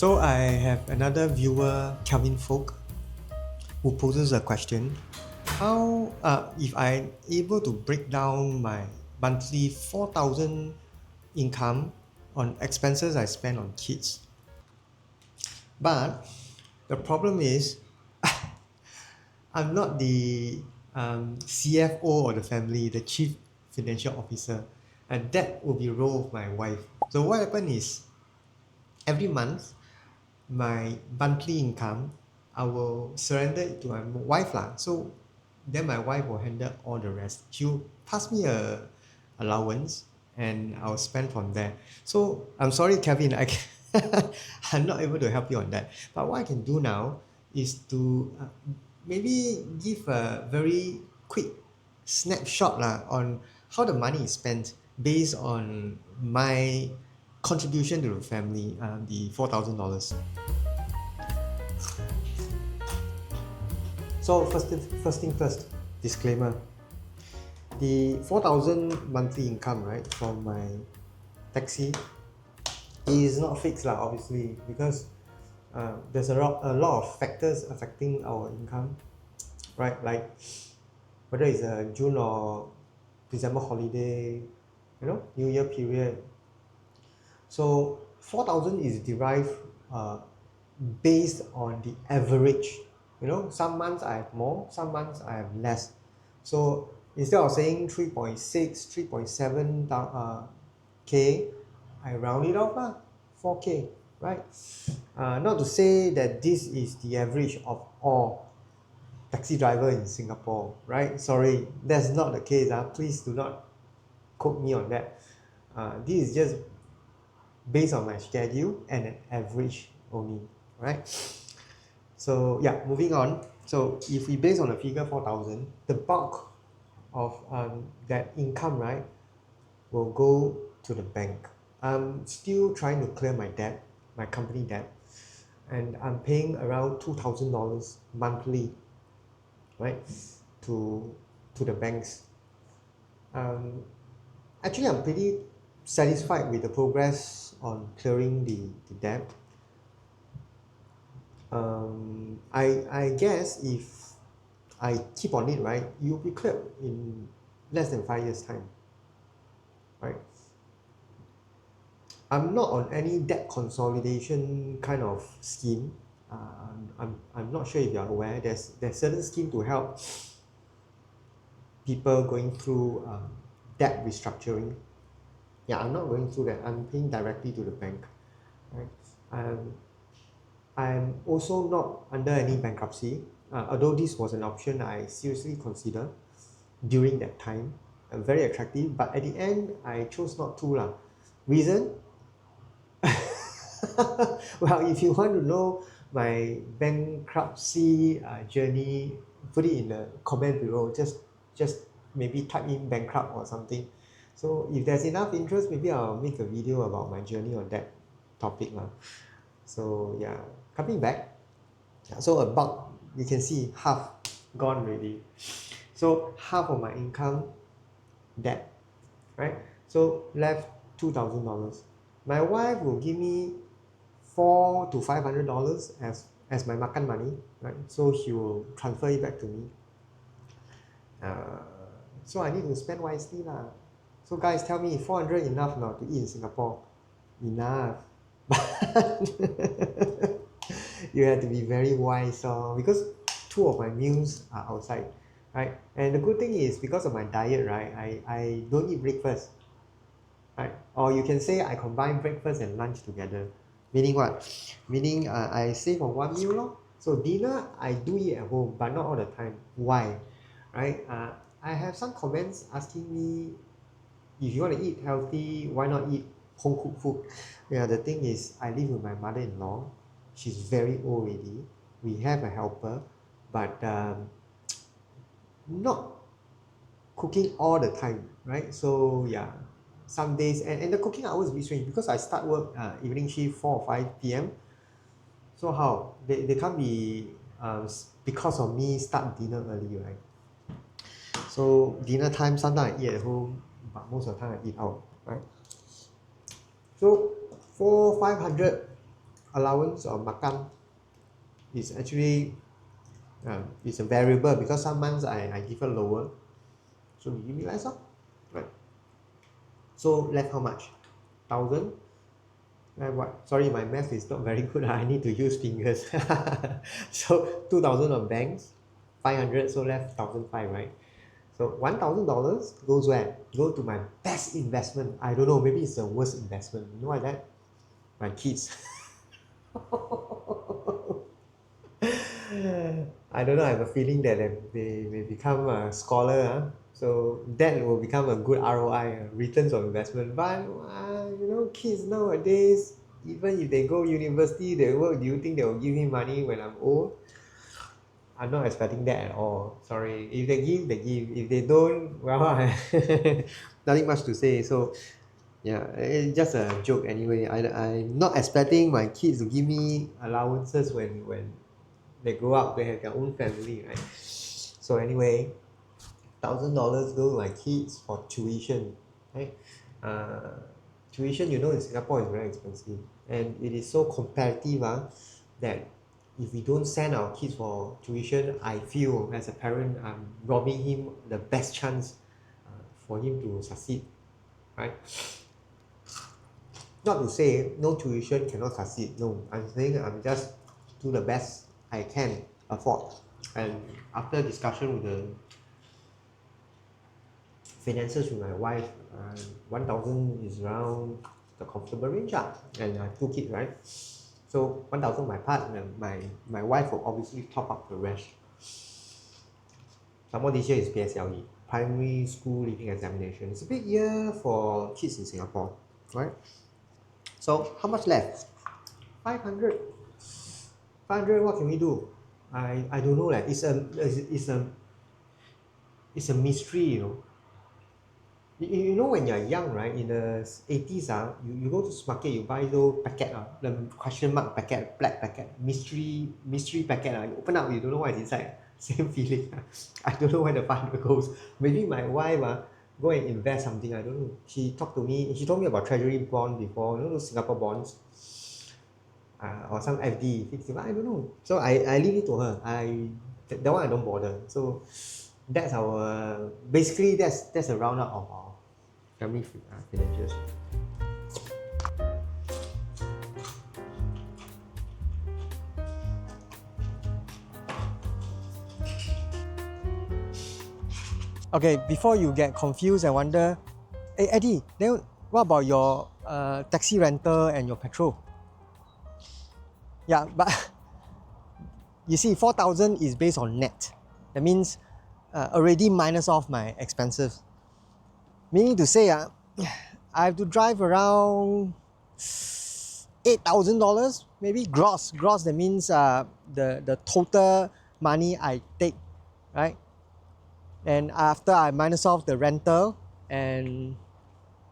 So I have another viewer, Calvin Folk, who poses a question. How, if I'm able to break down my monthly 4,000 income on expenses I spend on kids, but the problem is I'm not the CFO of the family, the chief financial officer, and that will be role of my wife. So what happened is every month my monthly income, I will surrender it to my wife lah. So then my wife will handle all the rest. She'll pass me a allowance and I'll spend from there. So I'm sorry, Kevin, I'm not able to help you on that. But what I can do now is to maybe give a very quick snapshot lah on how the money is spent based on my contribution to the family, the $4,000. So first thing first, disclaimer. The 4,000 monthly income, right, from my taxi is not fixed lah, obviously, because there's a lot of factors affecting our income, right? Like whether it's a June or December holiday, New Year period. So 4,000 is derived based on the average. Some months I have more, some months I have less. So instead of saying 3.6, 3.7 K, I round it off lah, 4K, right? Not to say that this is the average of all taxi driver in Singapore, right? Sorry, that's not the case. Please do not quote me on that. This is just based on my schedule and an average only, right? So yeah, moving on. So if we base on a figure 4,000, the bulk of that income, right, will go to the bank. I'm still trying to clear my debt, my company debt, and I'm paying around $2,000 monthly, right, to the banks. Actually, I'm pretty satisfied with the progress on clearing the debt. I guess if I keep on it, right, you'll be cleared in less than 5 years' time, right? I'm not on any debt consolidation kind of scheme. I'm not sure if you're aware. There's certain scheme to help people going through debt restructuring. Yeah, I'm not going through that. I'm paying directly to the bank, right? I'm also not under any bankruptcy, although this was an option I seriously considered during that time. Very attractive, but at the end, I chose not to lah. Reason? Well, if you want to know my bankruptcy journey, put it in the comment below. Just maybe type in bankrupt or something. So if there's enough interest, maybe I'll make a video about my journey on that topic lah. So yeah, coming back. So about, you can see half gone already. So half of my income debt, right? So left $2,000. My wife will give me $400 to $500 as my makan money, right? So she will transfer it back to me. So I need to spend wisely lah. So guys, tell me, 400 enough now to eat in Singapore? Enough. But you have to be very wise, because 2 of my meals are outside, right? And the good thing is, because of my diet, right, I don't eat breakfast, right? Or you can say I combine breakfast and lunch together. Meaning what? Meaning I save on one meal lor. So dinner I do eat at home, but not all the time. Why? Right? I have some comments asking me, if you want to eat healthy, why not eat home cooked food? Yeah, the thing is, I live with my mother-in-law. She's very old already. We have a helper, but not cooking all the time, right? So yeah, some days, and the cooking hours is a bit strange because I start work evening shift 4 or 5 p.m. So how? They can't be because of me start dinner early, right? So dinner time, sometimes I eat at home, but most of the time I eat out, right? So 500 allowance or makan is actually it's a variable because some months I give her lower, so you give me less, right? So left how much? 1,000. What? Sorry, my math is not very good. I need to use fingers. So 2,000 on banks, 500, so left 1,500, right? So $1,000 goes where? Go to my best investment. I don't know, maybe it's the worst investment. You know what that? My kids. I don't know, I have a feeling that they may become a scholar. So that will become a good ROI, returns on investment. But kids nowadays, even if they go university, they work, do you think they will give me money when I'm old? I'm not expecting that at all. Sorry. If they give, they give. If they don't, well, nothing much to say. So yeah, it's just a joke anyway. I'm not expecting my kids to give me allowances when they grow up, they have their own family, right? So anyway, $1,000 go to my kids for tuition, right? Tuition, in Singapore is very expensive, and it is so competitive that if we don't send our kids for tuition, I feel as a parent I'm robbing him the best chance for him to succeed, right? Not to say no tuition cannot succeed. No, I'm saying I'm just do the best I can afford. And after discussion with the finances with my wife, 1,000 is around the comfortable range. And I have 2 kids, right? So 1,000 my part, and my wife will obviously top up the rest. Some more this year is PSLE, Primary School Leaving Examination. It's a big year for kids in Singapore, right? So how much left? 500. 500, what can we do? I don't know. It's a mystery. You know when you're young, right? In the 80s, you go to supermarket, you buy those packet, the question mark packet, black packet, mystery packet. You open up, you don't know what is inside. Same feeling. I don't know where the 500 goes. Maybe my wife go and invest something. I don't know. She talked to me. She told me about treasury bond before. Those Singapore bonds. Or some FD, fixed deposit, I don't know. So I leave it to her. That one I don't bother. So that's basically that's a roundup of our family financials. Okay, before you get confused and wonder, hey Eddie, then what about your taxi rental and your petrol? Yeah, but you see, 4,000 is based on net. That means already minus off my expenses. Meaning to say, I have to drive around $8,000 maybe gross. Gross, that means the total money I take, right? And after I minus off the rental and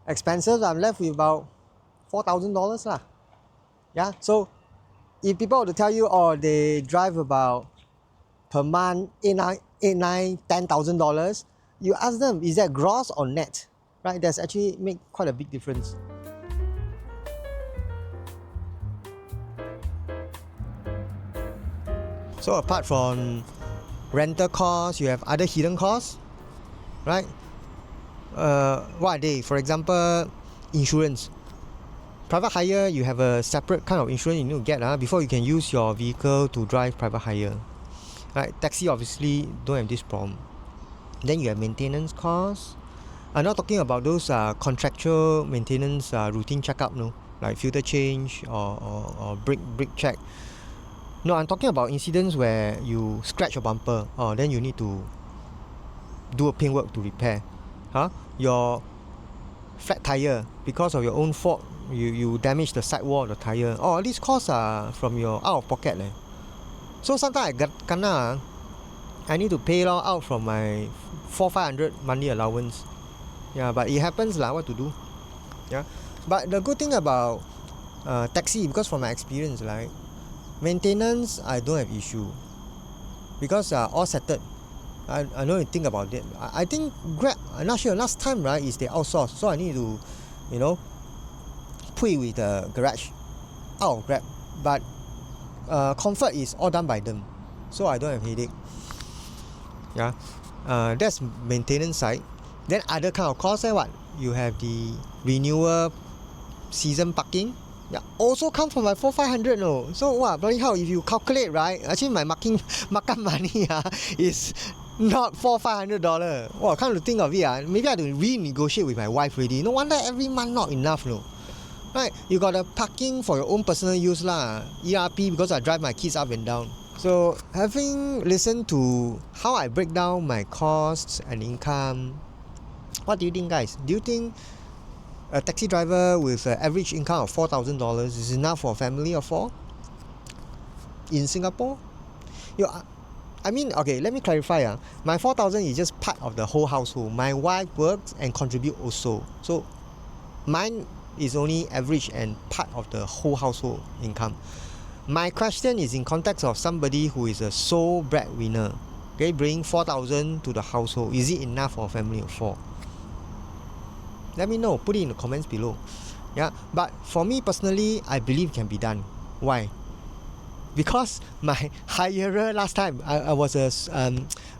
expenses, I'm left with about $4,000 lah. Yeah, so if people were to tell you, they drive about per month $10,000, you ask them, is that gross or net? Right? That's actually make quite a big difference. So apart from rental costs, you have other hidden costs, right? What are they? For example, insurance. Private hire, you have a separate kind of insurance you need to get before you can use your vehicle to drive private hire. Right? Taxi obviously don't have this problem. Then you have maintenance costs. I'm not talking about those contractual maintenance routine checkup, like filter change or brake check. No, I'm talking about incidents where you scratch a bumper, then you need to do a paintwork to repair. Your flat tire, because of your own fault, you damage the sidewall of the tire. All these costs are from your out of pocket. So sometimes I kena, I need to pay out from my 400-500 monthly allowance. Yeah, but it happens what to do. Yeah, but the good thing about taxi, because from my experience, maintenance I don't have issue, because all settled. I know you think about it. I think Grab, I'm not sure. Last time is they outsource, so I need to put it with the garage out of Grab. but comfort is all done by them, so I don't have headache. Yeah, that's maintenance side. Then other kind of costs, what you have the renewal, season parking. Yeah, also come from my 4,500 no. So what bloody hell, if you calculate right, actually my makan money is not $400-500. Well, come to think of it, maybe I have to renegotiate with my wife already. No wonder every month not enough no. Right, you got a parking for your own personal use lah, ERP, because I drive my kids up and down. So having listened to how I break down my costs and income, what do you think, guys? Do you think a taxi driver with an average income of $4,000 is enough for a family of 4 in Singapore? I mean, okay, let me clarify. My 4,000 is just part of the whole household. My wife works and contribute also. So mine is only average and part of the whole household income. My question is in context of somebody who is a sole breadwinner. Okay, bring 4,000 to the household. Is it enough for a family of 4? Let me know. Put it in the comments below. Yeah, but for me personally, I believe it can be done. Why? Because my hirer last time, I was a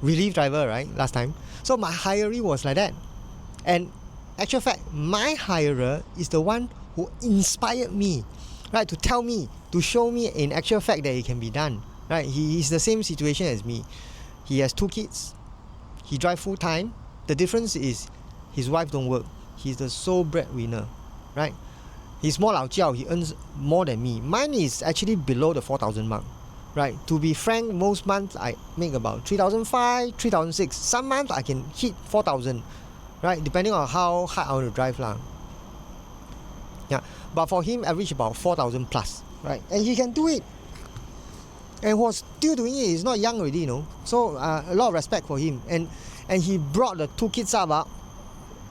relief driver, right? Last time. So my hiree was like that. And actual fact, my hirer is the one who inspired me, right? To tell me, to show me in actual fact that it can be done, right? He is the same situation as me. He has 2 kids. He drives full time. The difference is his wife don't work. He's the sole breadwinner, right? He's more lao jiao. He earns more than me. Mine is actually below the 4,000 mark, right? To be frank, most months I make about 3,500, 3,600. Some months I can hit 4,000, right? Depending on how hard I want to drive lah. Yeah, but for him, average about 4,000 plus, right? And he can do it. And was still doing it. He's not young already, you know. So a lot of respect for him. And he brought the 2 kids up,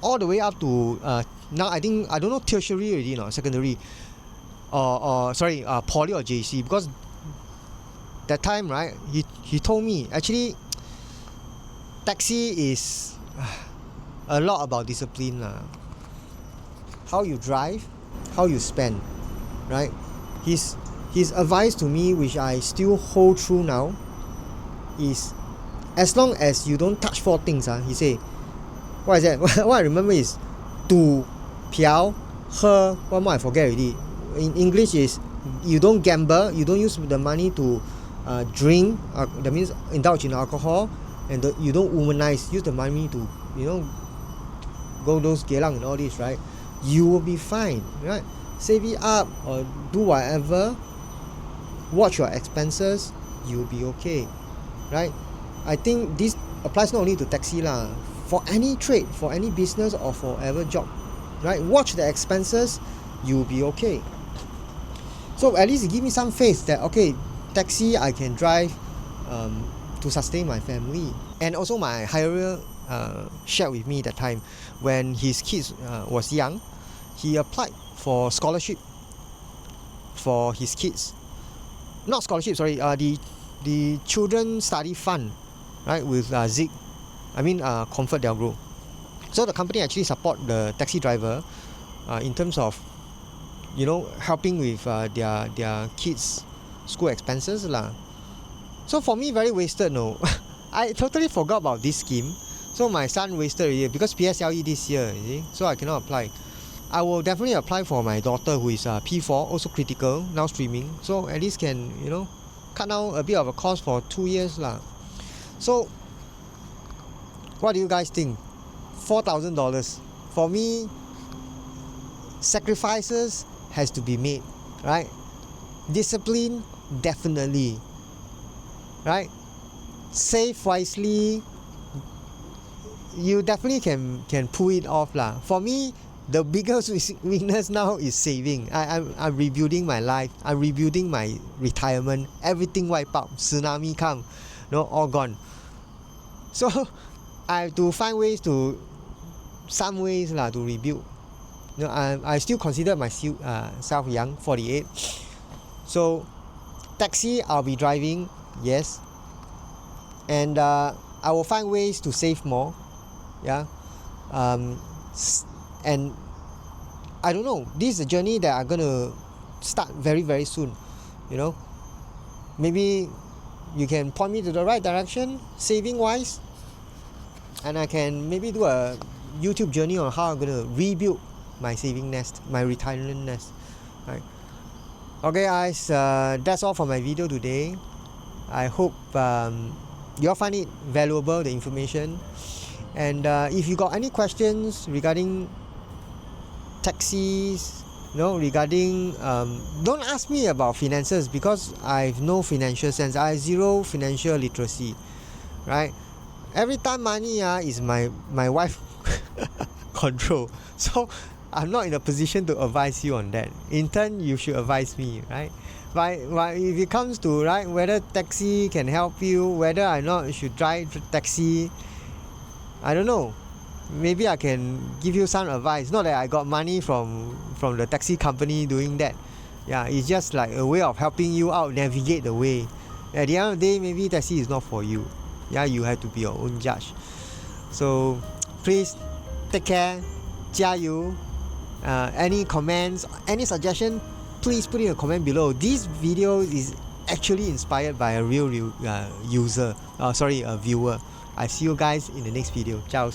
all the way up to now I think, I don't know, tertiary already, no, secondary, or sorry, poly or JC, because that time, right, he told me actually taxi is a lot about discipline lah. How you drive, how you spend, right? His advice to me, which I still hold true now, is as long as you don't touch 4 things, he say, what is that? What I remember is 赌, 嫖, 喝, one more I forget already. In English is you don't gamble, you don't use the money to drink, that means indulge in alcohol, and you don't womanize, use the money to, you know, go those gelang and all this, right? You will be fine, right? Save it up or do whatever, watch your expenses, you'll be okay, right? I think this applies not only to taxi lah, for any trade, for any business or for whatever job, right? Watch the expenses, you'll be okay. So at least give me some faith that, okay, taxi I can drive to sustain my family. And also my hirer shared with me that time when his kids was young, he applied for scholarship for his kids. Not scholarship, sorry, the children study fund, right, with Zig. I mean Comfort Delgro. So the company actually support the taxi driver in terms of, you know, helping with their kids' school expenses lah. So for me, very wasted, no. I totally forgot about this scheme. So my son wasted a year because PSLE this year, you see? So I cannot apply. I will definitely apply for my daughter who is P4, also critical, now streaming. So at least can, you know, cut down a bit of a cost for 2 years lah. So what do you guys think? $4,000. For me, sacrifices has to be made, right? Discipline, definitely, right? Save wisely, you definitely can pull it off lah. For me, the biggest weakness now is saving. I'm rebuilding my life. I'm rebuilding my retirement. Everything wiped out. Tsunami come, no, all gone. So I have to find some ways lah to rebuild. You know, I still consider myself young, 48. So taxi I'll be driving, yes. And I will find ways to save more, yeah. And I don't know, this is a journey that I'm gonna start very, very soon. you know. Maybe you can point me to the right direction, saving wise, and I can maybe do a YouTube journey on how I'm gonna rebuild my saving nest, my retirement nest, right? Okay guys, that's all for my video today. I hope you all find it valuable, the information. And if you got any questions regarding taxis, regarding don't ask me about finances, because I have no financial sense. I have zero financial literacy, right? Every time money is my wife control, so I'm not in a position to advise you on that. In turn, you should advise me, right? But if it comes to, right, whether taxi can help you, whether or not you should drive taxi, I don't know. Maybe I can give you some advice. Not that I got money from the taxi company doing that. Yeah, it's just like a way of helping you out, navigate the way. At the end of the day, maybe taxi is not for you. Yeah, you have to be your own judge. So please take care. 加油. Any comments, any suggestion, please put in a comment below. This video is actually inspired by a real user. A viewer. I see you guys in the next video. Ciao.